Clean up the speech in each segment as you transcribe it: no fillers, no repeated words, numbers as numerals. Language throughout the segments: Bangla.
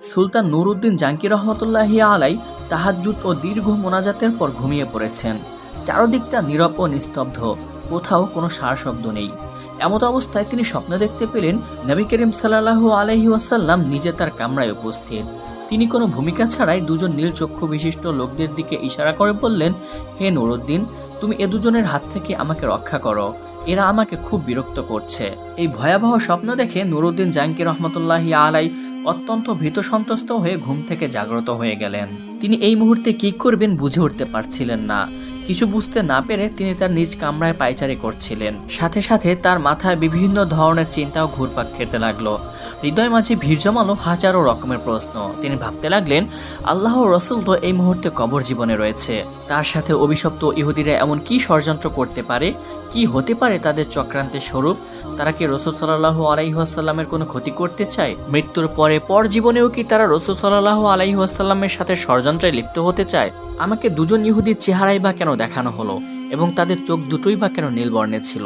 সুলতান নুরউদ্দিন জাঙ্কি রহমতুল্লাহি আলাই তাহাজ্জুদ ও দীর্ঘ মোনাজাতের পর ঘুমিয়ে পড়েছেন। চারদিকটা নীরব ও নিস্তব্ধ, কোথাও কোনো সার শব্দ নেই। এমত অবস্থায় তিনি স্বপ্ন দেখতে পেলেন নবী করিম সাল্লাল্লাহু আলাইহি ওয়াসাল্লাম নিজে তার কামরায় উপস্থিত। তিনি কোনো ভূমিকা ছাড়াই দুজন নীল চক্ষু বিশিষ্ট লোকদের দিকে ইশারা করে বললেন, হে নুরউদ্দিন, তুমি এ দুজনের হাত থেকে আমাকে রক্ষা করো, এরা আমাকে খুব বিরক্ত করছে। এই ভয়াবহ স্বপ্ন দেখে নুরউদ্দিন জাঙ্কি রহমতুল্লাহি আলাই অত্যন্ত ভীত সন্ত্রস্ত হয়ে ঘুম থেকে জাগ্রত হয়ে গেলেন। তিনি এই মুহূর্তে কি করবেন বুঝে উঠতে পারছিলেন না। কিছু বুঝতে না পেরে তিনি তার নিজ কামরায় পায়চারি করছিলেন। সাথে সাথে তার মাথায় বিভিন্ন ধরনের চিন্তাও ঘুরপাক খেতে লাগলো। হৃদয় মাঝে ভিড় জমালো হাজারো রকমের প্রশ্ন। তিনি ভাবতে লাগলেন, আল্লাহ রসুল তো এই মুহূর্তে কবর জীবনে রয়েছে, তার সাথে অভিশপ্ত ইহুদিরা এমন কি ষড়যন্ত্র করতে পারে? কি হতে পারে তাদের চক্রান্তের স্বরূপ? তারা কি রাসূল সাল্লাল্লাহু আলাইহি ওয়াসাল্লামের কোনো ক্ষতি করতে চায়? মৃত্যুর পরে পর জীবনেও কি তারা রাসূল সাল্লাল্লাহু আলাইহি ওয়াসাল্লামের সাথে ষড়যন্ত্রে লিপ্ত হতে চায়? আমাকে দুজন ইহুদির চেহারাই বা কেন দেখানো হলো এবং তাদের চোখ দুটোই বা কেন নীল বর্ণের ছিল?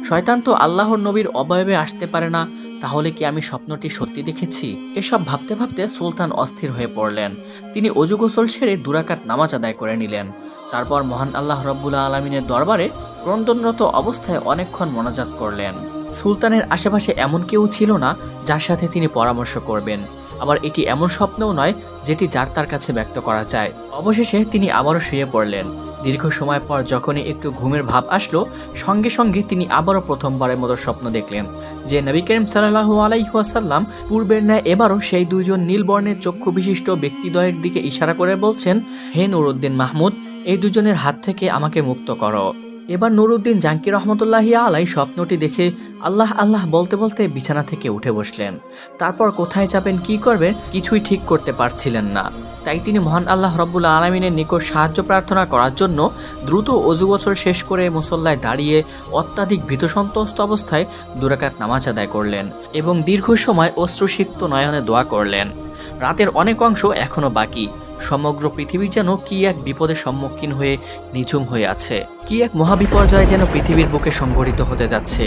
শয়তান তো আল্লাহর নবীর অবয়বে আসতে পারে না, তাহলে কি আমি স্বপ্নটি সত্যি দেখেছি? এসব ভাবতে ভাবতে সুলতান অস্থির হয়ে পড়লেন। তিনি অজু গোসল সেরে দুরাকাত নামাজ আদায় করে নিলেন। তারপর মহান আল্লাহ রাব্বুল আলামিনের দরবারে ক্রন্দনরত অবস্থায় অনেকক্ষণ মোনাজাত করলেন। সুলতানের আশেপাশে এমন কেউ ছিল না যার সাথে তিনি পরামর্শ করবেন। আবার এটি এমন স্বপ্নও নয় যেটি যার তার কাছে ব্যক্ত করা যায়। অবশেষে তিনি আবারও শুয়ে পড়লেন। দীর্ঘ সময় পর যখনই একটু ঘুমের ভাব আসলো, সঙ্গে সঙ্গে তিনি আবারও প্রথমবারের মতো স্বপ্ন দেখলেন যে নবী করিম সাল্লাল্লাহু আলাইহি ওয়াসাল্লাম পূর্বের ন্যায় এবারও সেই দুইজন নীল বর্ণের চক্ষু বিশিষ্ট ব্যক্তিদ্বয়ের দিকে ইশারা করে বলছেন, হে নুরউদ্দিন মাহমুদ, এই দুজনের হাত থেকে আমাকে মুক্ত করো। এবার নুরউদ্দিন জাঙ্কি রহমতুল্লাহি আলাই স্বপ্নটি দেখে আল্লাহ আল্লাহ বলতে বলতে বিছানা থেকে উঠে বসলেন। তারপর কোথায় যাবেন, কি করবেন কিছুই ঠিক করতে পারছিলেন না। তাই তিনি মহান আল্লাহ রাব্বুল আলামিনের নিকট সাহায্য প্রার্থনা করার জন্য দ্রুত অজু গোসল শেষ করে মুসল্লায় দাঁড়িয়ে অত্যাধিক ভীতসন্ত্রস্ত অবস্থায় দুরাকাত নামাজ আদায় করলেন এবং দীর্ঘ সময় অশ্রুসিক্ত নয়নে দোয়া করলেন। রাতের অনেক অংশ এখনো বাকি। সমগ্র পৃথিবী যেন কি এক বিপদের সম্মুখীন হয়ে নিঝুম হয়ে আছে। কি এক মহাবিপর্যয় যেন পৃথিবীর বুকে সংঘটিত হতে যাচ্ছে।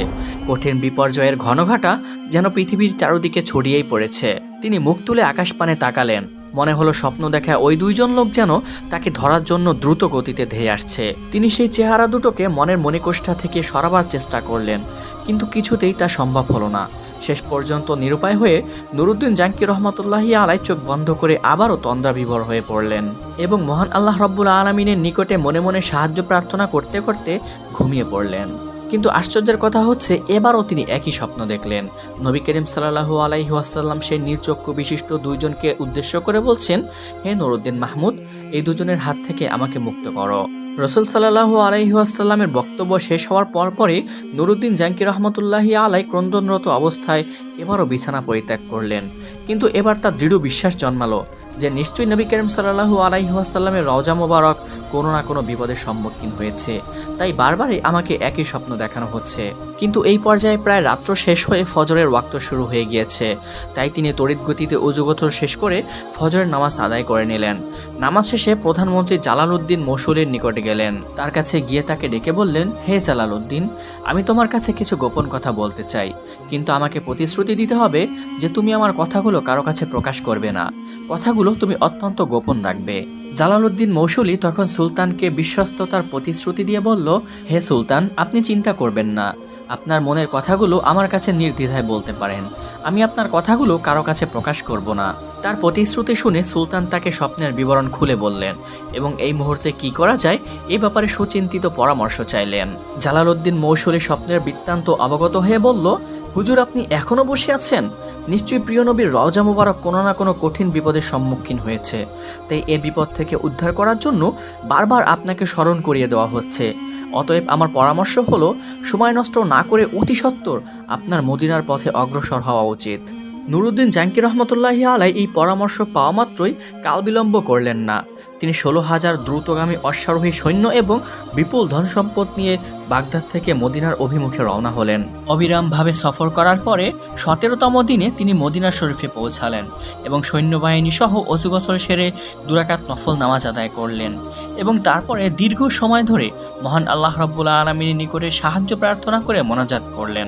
কঠিন বিপর্যয়ের ঘনঘটা যেন পৃথিবীর চারদিকে ছড়িয়েই পড়েছে। তিনি মুখ তুলে আকাশ পানে তাকালেন। মনে হলো স্বপ্ন দেখা ওই দুইজন লোক যেন তাকে ধরার জন্য দ্রুত গতিতে ধেয়ে আসছে। তিনি সেই চেহারা দুটোকে মনের মণিকোষ্ঠা থেকে সরাবার চেষ্টা করলেন, কিন্তু কিছুতেই তা সম্ভব হলো না। শেষ পর্যন্ত নিরুপায় হয়ে নুরউদ্দিন জাঙ্কি রহমতুল্লাহি আলাই চোখ বন্ধ করে আবারও তন্দ্রাবিভোর হয়ে পড়লেন এবং মহান আল্লাহ রাব্বুল আলামিনের নিকটে মনে মনে সাহায্য প্রার্থনা করতে করতে ঘুমিয়ে পড়লেন। কিন্তু আশ্চর্যের কথা হচ্ছে, এবারও তিনি একই স্বপ্ন দেখলেন। নবী করিম সাল্লাল্লাহু আলাইহি ওয়াসাল্লাম সেই নীল চক্ষু বিশিষ্ট দুইজনকে উদ্দেশ্য করে বলছেন, হে নুরউদ্দিন মাহমুদ, এই দুজনের হাত থেকে আমাকে মুক্ত করো। রাসূল সাল্লাল্লাহু আলাইহি ওয়াসাল্লামের বক্তব্য শেষ হওয়ার পরপরই নুরউদ্দিন জাঙ্কি রহমতুল্লাহি আলাই ক্রন্দনরত অবস্থায় এবারও বিছানা পরিত্যাগ করলেন। কিন্তু এবার তার দৃঢ় বিশ্বাস জন্মালো যে নিশ্চয়ই নবী করিম সাল্লাল্লাহু আলাইহি ওয়াসাল্লামের রওজা মোবারক কোনো না কোনো বিপদের সম্মুখীন হয়েছে, তাই বারবারই আমাকে একই স্বপ্ন দেখানো হচ্ছে। কিন্তু এই পর্যায়ে প্রায় রাত্র শেষ হয়ে ফজরের ওয়াক্ত শুরু হয়ে গিয়েছে। তাই তিনি তড়িৎ গতিতে অজু গোসল শেষ করে ফজরের নামাজ আদায় করে নিলেন। নামাজ শেষে প্রধানমন্ত্রী জালালউদ্দিন মৌসুলির নিকটে গেলেন। তার কাছে গিয়ে তাকে ডেকে বললেন, হে জালালউদ্দিন, আমি তোমার কাছে কিছু গোপন কথা বলতে চাই, কিন্তু আমাকে প্রতিশ্রুতি দিতে হবে যে তুমি আমার কথাগুলো কারো কাছে প্রকাশ করবে না। কথাগুলো তুমি অত্যন্ত গোপন রাখবে। জালালউদ্দিন মৌসুলি তখন সুলতানকে বিশ্বস্ততার প্রতিশ্রুতি দিয়ে বলল, হে সুলতান, আপনি চিন্তা করবেন না, আপনার মনের কথাগুলো আমার কাছে নির্দ্বিধায় বলতে পারেন। আমি আপনার কথাগুলো কারো কাছে প্রকাশ করব না। তার প্রতিশ্রুতি শুনে সুলতান তাকে স্বপ্নের বিবরণ খুলে বললেন এবং এই মুহূর্তে কি করা যায় এই ব্যাপারে সুচিন্তিত পরামর্শ চাইলেন। জালালউদ্দিন মৌসুলি স্বপ্নের বৃত্তান্ত অবগত হয়ে বলল, হুজুর, আপনি এখনো বসে আছেন? নিশ্চয়ই প্রিয় নবীর রওজা মুবারক কোনো না কোনো কঠিন বিপদের সম্মুখীন হয়েছে, তাই এ বিপদ থেকে উদ্ধার করার জন্য বারবার আপনাকে স্মরণ করিয়ে দেওয়া হচ্ছে। অতএব আমার পরামর্শ হলো, সময় নষ্ট না করে অতি সত্বর আপনার মদিনার পথে অগ্রসর হওয়া উচিত। নুরউদ্দিন জাঙ্কি রহমতুল্লাহি আলাই এই পরামর্শ পাওয়া মাত্রই কাল বিলম্ব করলেন না। তিনি 16,000 দ্রুতগামী অশ্বারোহী সৈন্য এবং বিপুল ধনসম্পদ নিয়ে বাগদাদ থেকে মদিনার অভিমুখে রওনা হলেন। অবিরামভাবে সফর করার পরে 17তম দিনে তিনি মদিনা শরীফে পৌঁছালেন এবং সৈন্যবাহিনী সহ অজু গোসল সেরে 2 রাকাত নফল নামাজ আদায় করলেন এবং তারপরে দীর্ঘ সময় ধরে মহান আল্লাহ রাব্বুল আলামিনের নিকটে সাহায্য প্রার্থনা করে মোনাজাত করলেন।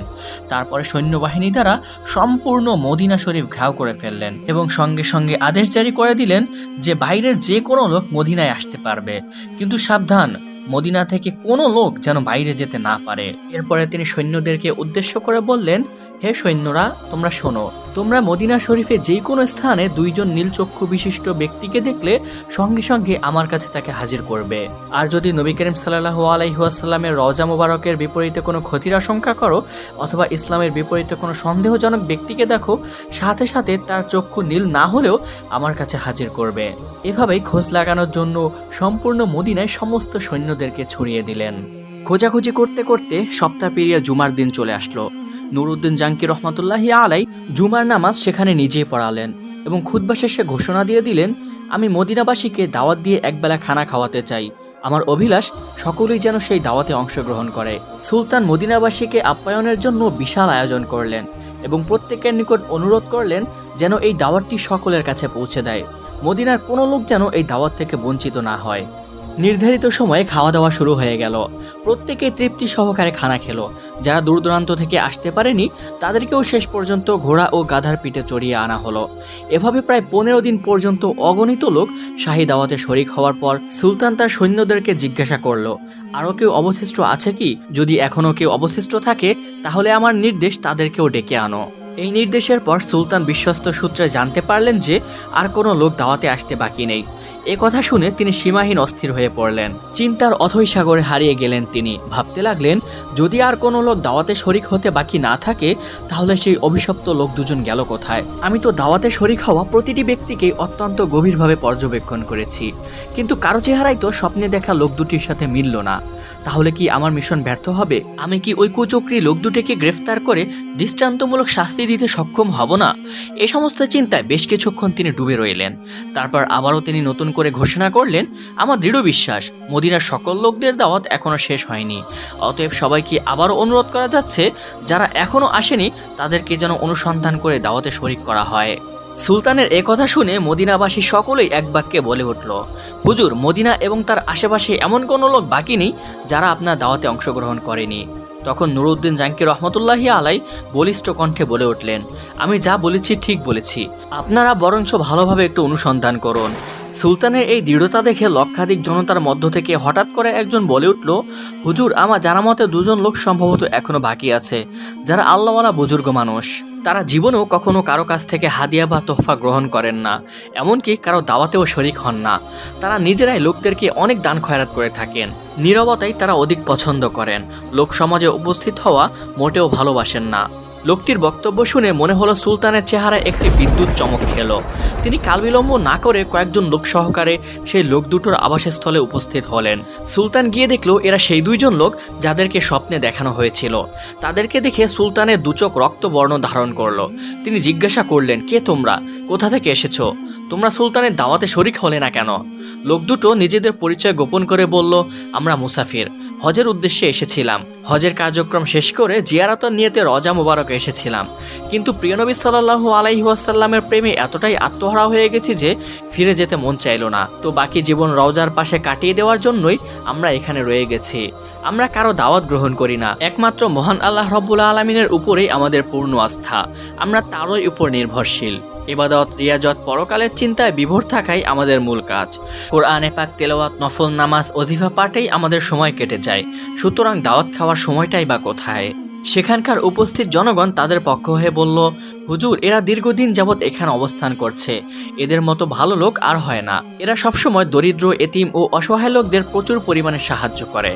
তারপরে সৈন্যবাহিনী দ্বারা সম্পূর্ণ মদিনা শরীফ ঘেরাও করে ফেললেন এবং সঙ্গে সঙ্গে আদেশ জারি করে দিলেন যে বাইরের যে কোনো লোক মদিনায় আসতে পারবে, কিন্তু সাবধান, মদিনা থেকে কোনো লোক যেন বাইরে যেতে না পারে। এরপরে তিনি সৈন্যদেরকে উদ্দেশ্য করে বললেন, হে সৈন্যরা, তোমরা শোনো, তোমরা মদিনা শরীফে যে কোনো স্থানে 2 জন নীলচক্ষু বিশিষ্ট ব্যক্তিকে দেখলে সঙ্গে সঙ্গে আমার কাছে তাকে হাজির করবে। আর যদি নবী করিম সাল্লাল্লাহু আলাইহি ওয়াসাল্লামের রওজা মোবারকের বিপরীতে কোনো ক্ষতির আশঙ্কা করো অথবা ইসলামের বিপরীতে কোনো সন্দেহজনক ব্যক্তিকে দেখো, সাথে সাথে তার চক্ষু নীল না হলেও আমার কাছে হাজির করবে। এভাবেই খোঁজ লাগানোর জন্য সম্পূর্ণ মদিনায় সমস্ত সৈন্যদেরকে ছড়িয়ে দিলেন। খোঁজাখুঁজি করতে করতে সপ্তাহ পেরিয়ে জুমার দিন চলে আসলো। নুরউদ্দিন জাঙ্কি রহমাতুল্লাহি আলাই জুমার নামাজ সেখানে নিজেই পড়ালেন এবং খুতবা শেষে ঘোষণা দিয়ে দিলেন, আমি মদিনাবাসীকে দাওয়াত দিয়ে একবেলা খানা খাওয়াতে চাই। আমার অভিলাষ সকলেই যেন সেই দাওয়াতে অংশগ্রহণ করে। সুলতান মদিনাবাসীকে আপ্যায়নের জন্য বিশাল আয়োজন করলেন এবং প্রত্যেকের নিকট অনুরোধ করলেন যেন এই দাওয়াতটি সকলের কাছে পৌঁছে দেয়। মদিনার কোনো লোক যেন এই দাওয়াত থেকে বঞ্চিত না হয়। নির্ধারিত সময়ে খাওয়া দাওয়া শুরু হয়ে গেল। প্রত্যেকেই তৃপ্তি সহকারে খানা খেলো। যারা দূর দূরান্ত থেকে আসতে পারেনি তাদেরকেও শেষ পর্যন্ত ঘোড়া ও গাধার পিঠে চড়িয়ে আনা হলো। এভাবে প্রায় 15 দিন পর্যন্ত অগণিত লোক শাহী দাওয়াতে শরিক হওয়ার পর সুলতান তার সৈন্যদেরকে জিজ্ঞাসা করলো, আরও কেউ অবশিষ্ট আছে কি? যদি এখনও কেউ অবশিষ্ট থাকে তাহলে আমার নির্দেশ তাদেরকেও ডেকে আনো। এই নির্দেশের পর সুলতান বিশ্বস্ত সূত্রে জানতে পারলেন যে আর কোনো লোক দাওয়াতে আসতে বাকি নেই। এ কথা শুনে তিনি সীমাহীন অস্থির হয়ে পড়লেন। চিন্তার অথৈ সাগরে হারিয়ে গেলেন। তিনি ভাবতে লাগলেন, যদি আর কোনো লোক দাওয়াতে শরিক হতে বাকি না থাকে তাহলে সেই অভিশপ্ত লোক 2 জন গেল কোথায়? আমি তো দাওয়াতে শরিক হওয়া প্রতিটি ব্যক্তিকে অত্যন্ত গভীরভাবে পর্যবেক্ষণ করেছি, কিন্তু কারো চেহারাই তো স্বপ্নে দেখা লোক দুটির সাথে মিলল না। তাহলে কি আমার মিশন ব্যর্থ হবে? আমি কি ওই কুচক্রী লোক দুটিকে গ্রেফতার করে দৃষ্টান্তমূলক শাস্তি দিতে সক্ষম হব না? এই সমস্ত চিন্তায় বেশ কিছুক্ষণ তিনি ডুবে রইলেন। তারপর আবারও তিনি নতুন করে ঘোষণা করলেন, আমার দৃঢ় বিশ্বাস মদিনার সকল লোকদের দাওয়াত এখনো শেষ হয়নি। অতএব সবাইকে আবারও অনুরোধ করা যাচ্ছে, যারা এখনো আসেনি তাদেরকে যেন অনুসন্ধান করে দাওয়াতে শরিক করা হয়। সুলতানের এ কথা শুনে মদিনাবাসী সকলেই এক বাক্যে বলে উঠল, হুজুর, মদিনা এবং তার আশেপাশে এমন কোনো লোক বাকি নেই যারা আপনার দাওয়াতে অংশগ্রহণ করেনি। তখন নুরউদ্দিন জাঙ্কি রহমতুল্লাহি আলাই বলিষ্ঠ কণ্ঠে বলে উঠলেন, আমি যা বলেছি ঠিক বলেছি, আপনারা বরঞ্চ ভালোভাবে একটু অনুসন্ধান করুন। সুলতানের এই দৃঢ়তা দেখে লক্ষাধিক জনতার মধ্য থেকে হঠাৎ করে একজন বলে উঠল, হুজুর, আমার জানা মতে 2 জন লোক সম্ভবত এখনো বাকি আছে, যারা আল্লাহওয়ালা বুজুর্গ মানুষ। তারা জীবনেও কখনো কারো কাছ থেকে হাদিয়া বা তোহফা গ্রহণ করেন না, এমনকি কারো দাওয়াতেও শরিক হন না। তারা নিজেরাই লোকদেরকে অনেক দান খয়রাত করে থাকেন। নীরবতাই তারা অধিক পছন্দ করেন। লোক সমাজে উপস্থিত হওয়া মোটেও ভালোবাসেন না। লোকটির বক্তব্য শুনে মনে হলো সুলতানের চেহারায় একটি বিদ্যুৎ চমক খেলো। তিনি কালবিলম্ব না করে কয়েকজন লোক সহকারে সেই লোক দুটোর আবাসস্থলে উপস্থিত হলেন। সুলতান গিয়ে দেখলো এরা সেই 2 জন লোক যাদেরকে স্বপ্নে দেখানো হয়েছিল। তাদেরকে দেখে সুলতানের 2 চোখ রক্তবর্ণ ধারণ করলো। তিনি জিজ্ঞাসা করলেন, কে তোমরা? কোথা থেকে এসেছো? তোমরা সুলতানের দাওয়াতে শরিক হলে না কেন? লোক দুটো নিজেদের পরিচয় গোপন করে বলল, আমরা মুসাফির, হজের উদ্দেশ্যে এসেছিলাম। হজের কার্যক্রম শেষ করে জিয়ারতের নিয়তে রওজা মোবারক এসেছিলাম, কিন্তু প্রিয় নবী সাল্লাল্লাহু আলাইহি ওয়াসাল্লামের প্রেমে এতটাই আত্মহারা হয়ে গেছি যে ফিরে যেতে মন চাইল না। তো বাকি জীবন রওজার পাশে কাটিয়ে দেওয়ার জন্যই আমরা এখানে রয়ে গেছি। আমরা কারো দাওয়াত গ্রহণ করি না, একমাত্র মহান আল্লাহ রাব্বুল আলামিনের উপরেই আমাদের পূর্ণ আস্থা। আমরা তারই উপর নির্ভরশীল। ইবাদত, রিয়াজত, পরকালের চিন্তায় বিভোর থাকাই আমাদের মূল কাজ। কোরআনে পাক তেলাওয়াত, নফল নামাজ, ওজিফা পাঠেই আমাদের সময় কেটে যায়। সুতরাং দাওয়াত খাওয়ার সময়টাই বা কোথায়? সেখানকার উপস্থিত জনগণ তাদের পক্ষ হয়ে বলল, হুজুর, এরা দীর্ঘদিন যাবৎ এখানে অবস্থান করছে, এদের মতো ভালো লোক আর হয় না। এরা সবসময় দরিদ্র, এতিম ও অসহায় লোকদের প্রচুর পরিমাণে সাহায্য করে।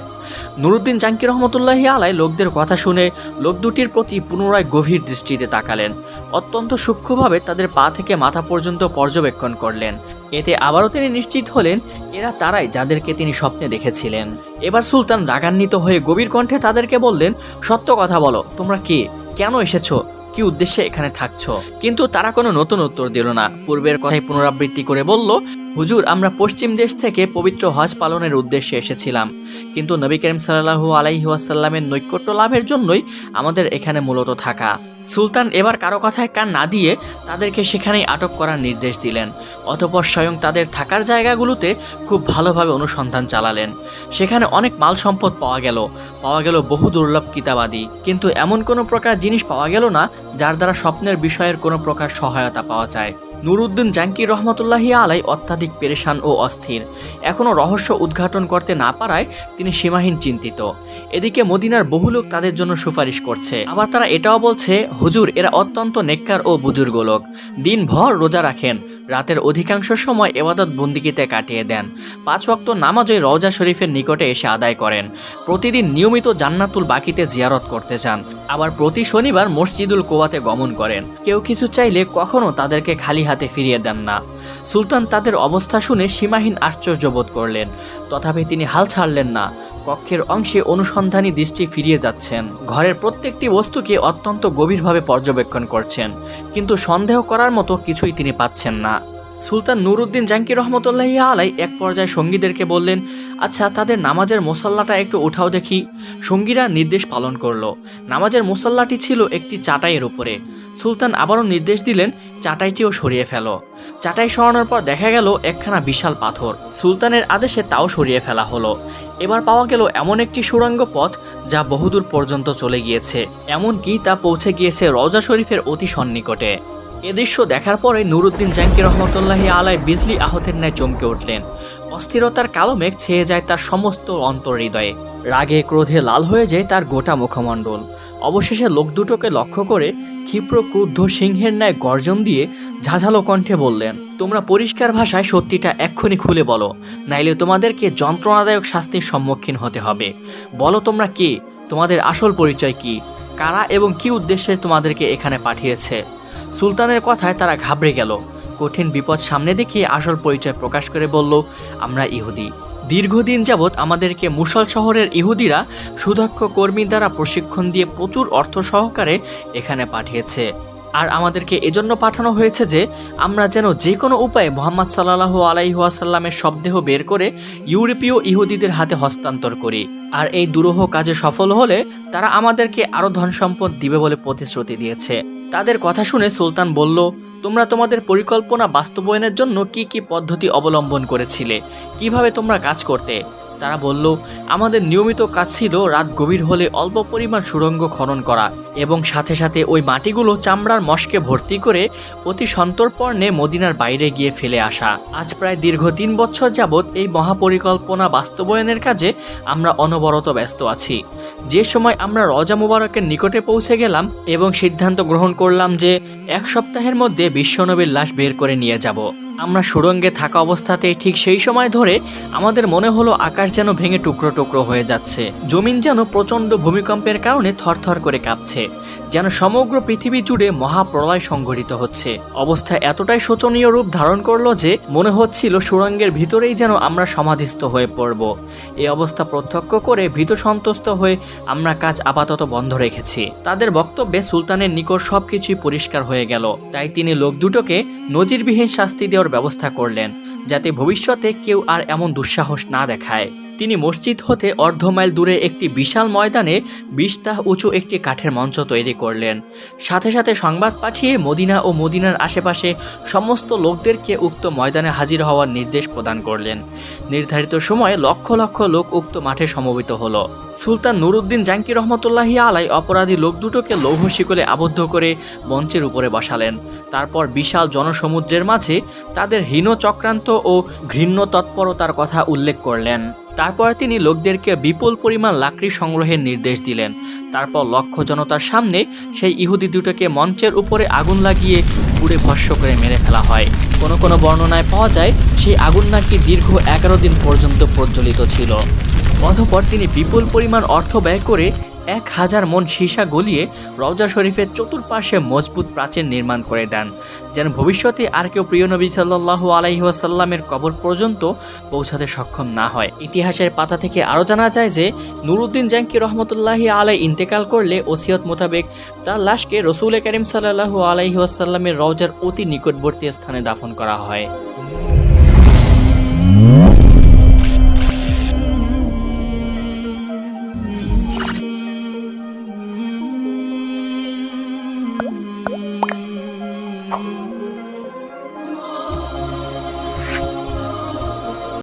নুরউদ্দিন জাঙ্কি রহমতুল্লাহি আলাই লোকদের কথা শুনে লোক দুটির প্রতি পুনরায় গভীর দৃষ্টিতে তাকালেন। অত্যন্ত সূক্ষ্মভাবে তাদের পা থেকে মাথা পর্যন্ত পর্যবেক্ষণ করলেন। এতে আবারও তিনি নিশ্চিত হলেন এরা তারাই যাদেরকে তিনি স্বপ্নে দেখেছিলেন। এবার সুলতান রাগান্বিত হয়ে গভীর কণ্ঠে তাদেরকে বললেন, সত্য কথা বলো, তোমরা কে? কেন এসেছো? কি উদ্দেশ্যে এখানে থাকছো? কিন্তু তারা কোনো নতুন উত্তর দিল না, পূর্বের কথাই পুনরাবৃত্তি করে বলল, হুজুর, আমরা পশ্চিম দেশ থেকে পবিত্র হজ পালনের উদ্দেশ্যে এসেছিলাম, কিন্তু নবী করিম সাল্লাল্লাহু আলাইহি ওয়াসাল্লামের নৈকট্য লাভের জন্যই আমাদের এখানে মূলত থাকা। সুলতান এবার কারো কথায় কান না দিয়ে তাদেরকে সেখানেই আটক করার নির্দেশ দিলেন। অতঃপর স্বয়ং তাদের থাকার জায়গাগুলোতে খুব ভালোভাবে অনুসন্ধান চালালেন। সেখানে অনেক মাল সম্পদ পাওয়া গেল বহু দুর্লভ কিতাবাদি, কিন্তু এমন কোনো প্রকার জিনিস পাওয়া গেল না যার দ্বারা স্বপ্নের বিষয়ের কোনো প্রকার সহায়তা পাওয়া যায়। নুরউদ্দিন জাঙ্কি রহমতুল্লাহি আলাই অত্যাধিক পেরেশান ও অস্থির। এখনও রহস্য উদ্ঘাটন করতে না পারায় তিনি সীমাহীন চিন্তিত। এদিকে মদিনার বহু লোক তাদের জন্য সুপারিশ করছে, আবার তারা এটাও বলছে, হুজুর, এরা অত্যন্ত নেককার ও বুজুর্গ লোক, দিনভর রোজা রাখেন, রাতের অধিকাংশ সময় ইবাদত বন্দিগিতে কাটিয়ে দেন, 5 ওয়াক্ত নামাজই রওজা শরীফের নিকটে এসে আদায় করেন, প্রতিদিন নিয়মিত জান্নাতুল বাকিতে জিয়ারত করতে যান, আবার প্রতি শনিবার মসজিদুল কুবাতে গমন করেন। কেউ কিছু চাইলে কখনো তাদেরকে খালি হাতে ফিরিয়ে দেন না। সুলতান তাদের অবস্থা শুনে সীমাহীন আশ্চর্য বোধ করলেন, তথাপি তিনি হাল ছাড়লেন না। কক্ষের অংশে অনুসন্ধানী দৃষ্টি ফিরিয়ে যাচ্ছেন, ঘরের প্রত্যেকটি বস্তুকে অত্যন্ত গভীরভাবে পর্যবেক্ষণ করছেন, কিন্তু সন্দেহ করার মতো কিছুই তিনি পাচ্ছেন না। সুলতান নুরউদ্দিন জাঙ্কি রহমতুল্লাহি আলাই এক পর্যায়ে সঙ্গীদেরকে বললেন, আচ্ছা, তাদের নামাজের মুসাল্লাটা একটু উঠাও দেখি। সঙ্গীরা নির্দেশ পালন করলো। নামাজের মুসাল্লাটি ছিল একটি চাটাইয়ের উপরে। সুলতান আবারও নির্দেশ দিলেন, চাটাইটিও সরিয়ে ফেলো। চাটাই সরানোর পর দেখা গেল একখানা বিশাল পাথর। সুলতানের আদেশে তাও সরিয়ে ফেলা হলো। এবার পাওয়া গেল এমন একটি সুড়ঙ্গ পথ যা বহুদূর পর্যন্ত চলে গিয়েছে, এমনকি তা পৌঁছে গিয়েছে রওজা শরীফের অতি সন্নিকটে। এ দৃশ্য দেখার পরে নুরউদ্দিন জাঙ্কি রহমতুল্লাহি আলাই বিজলি আহতের ন্যায় চমকে উঠলেন। অস্থিরতার কালো মেঘ ছেয়ে যায় তার সমস্ত অন্তর্হৃদয়ে। রাগে ক্রোধে লাল হয়ে যায় তার গোটা মুখমণ্ডল। অবশেষে লোক দুটোকে লক্ষ্য করে ক্ষিপ্র ক্রুদ্ধ সিংহের ন্যায় গর্জন দিয়ে ঝাঝালো কণ্ঠে বললেন, তোমরা পরিষ্কার ভাষায় সত্যিটা এক্ষুনি খুলে বলো, নাইলে তোমাদেরকে যন্ত্রণাদায়ক শাস্তির সম্মুখীন হতে হবে। বলো তোমরা কে, তোমাদের আসল পরিচয় কি, কারা এবং কি উদ্দেশ্যে তোমাদেরকে এখানে পাঠিয়েছে। সুলতানের কথায় তারা ঘাবড়ে গেল। কঠিন বিপদ সামনে দেখিয়ে আসল পরিচয় প্রকাশ করে বলল, আমরা ইহুদি। দীর্ঘদিন যাবৎ আমাদেরকে মুসল শহরের ইহুদিরা সুদক্ষ কর্মী দ্বারা প্রশিক্ষণ দিয়ে প্রচুর অর্থ সহকারে এখানে পাঠিয়েছে। আর আমাদেরকে এজন্য পাঠানো হয়েছে যে আমরা যেন যে কোনো উপায়ে মুহাম্মদ সাল্লাল্লাহু আলাইহি ওয়াসাল্লামের শবদেহ বের করে ইউরোপীয় ইহুদিদের হাতে হস্তান্তর করি। আর এই দুরূহ কাজে সফল হলে তারা আমাদেরকে আরও ধন সম্পদ দিবে বলে প্রতিশ্রুতি দিয়েছে। তাদের কথা শুনে সুলতান বলল, তোমরা তোমাদের পরিকল্পনা বাস্তবায়নের জন্য কি কি পদ্ধতি অবলম্বন করেছিলে, কিভাবে তোমরা কাজ করতে? তারা বলল, আমাদের নিয়মিত কাজ ছিল রাত গভীর হলে অল্প পরিমাণ সুড়ঙ্গ খনন করা এবং সাথে সাথে ওই মাটিগুলো চামড়ার মশকে ভর্তি করে অতি সন্তর্পণে মদিনার বাইরে গিয়ে ফেলে আসা। আজ প্রায় দীর্ঘ 3 বছর যাবৎ এই মহাপরিকল্পনা বাস্তবায়নের কাজে আমরা অনবরত ব্যস্ত আছি। যে সময় আমরা রওজা মুবারকের নিকটে পৌঁছে গেলাম এবং সিদ্ধান্ত গ্রহণ করলাম যে 1 সপ্তাহের মধ্যে বিশ্বনবীর লাশ বের করে নিয়ে যাব, আমরা সুড়ঙ্গে থাকা অবস্থাতেই ঠিক সেই সময় ধরে আমাদের মনে হলো আকাশ যেন ভেঙে টুকরো টুকরো হয়ে যাচ্ছে, জমিন যেন প্রচণ্ড ভূমিকম্পের কারণে থরথর করে কাঁপছে, যেন সমগ্র পৃথিবী জুড়ে মহাপ্রলয় সংঘটিত হচ্ছে। অবস্থা এতটাই শোচনীয় রূপ ধারণ করলো যে মনে হচ্ছিল সুড়ঙ্গের ভিতরেই যেন আমরা সমাধিস্থ হয়ে পড়ব। এই অবস্থা প্রত্যক্ষ করে ভীত সন্ত্রস্ত হয়ে আমরা কাজ আপাতত বন্ধ রেখেছি। তাদের বক্তব্যে সুলতানের নিকট সবকিছুই পরিষ্কার হয়ে গেল। তাই তিনি লোক দুটোকে নজিরবিহীন শাস্তি দেওয়ার ব্যবস্থা করলেন, যাতে ভবিষ্যতে কেউ আর এমন দুঃসাহস না দেখায়। তিনি মসজিদ হতে অর্ধ মাইল দূরে একটি বিশাল ময়দানে 20 তাহ উঁচু একটি কাঠের মঞ্চ তৈরি করলেন। সাথে সাথে সংবাদ পাঠিয়ে মদিনা ও মদিনার আশেপাশে সমস্ত লোকদেরকে উক্ত ময়দানে হাজির হওয়ার নির্দেশ প্রদান করলেন। নির্ধারিত সময়ে লক্ষ লক্ষ লোক উক্ত মাঠে সমবেত হলো। সুলতান নুরউদ্দিন জাঙ্কি রহমতুল্লাহি আলাই অপরাধী লোক দুটোকে লৌহ শিকলে আবদ্ধ করে মঞ্চের উপরে বসালেন। তারপর বিশাল জনসমুদ্রের মাঝে তাদের হীন চক্রান্ত ও ঘৃণ্য তৎপরতার কথা উল্লেখ করলেন। তারপর তিনি লোকদেরকে বিপুল পরিমাণ লাকড়ি সংগ্রহের নির্দেশ দিলেন। তারপর লক্ষ জনতার সামনে সেই ইহুদি দুটোকে মঞ্চের উপরে আগুন লাগিয়ে পুড়ে ভস্ম করে মেরে ফেলা হয়। কোনো কোনো বর্ণনায় পাওয়া যায় সেই আগুন নাকি দীর্ঘ 11 দিন পর্যন্ত প্রজ্বলিত ছিল। অতঃপর তিনি বিপুল পরিমাণ অর্থ ব্যয় করে 1000 মন সীসা গলিয়ে রওজা শরীফের চতুর্পাশে মজবুত প্রাচীর নির্মাণ করে দেন, যেন ভবিষ্যতে আর কেউ প্রিয় নবী সাল্লাল্লাহু আলাইহি ওয়াসাল্লামের কবর পর্যন্ত পৌঁছাতে সক্ষম না হয়। ইতিহাসের পাতা থেকে আরও জানা যায় যে নুরুদ্দিন জাঙ্কি রহমতুল্লাহি আলাই ইন্তেকাল করলে ওসিয়ত মোতাবেক তার লাশকে রসুল করিম সাল্লাল্লাহু আলাইহি ওয়াসাল্লামের রওজার অতি নিকটবর্তী স্থানে দাফন করা হয়।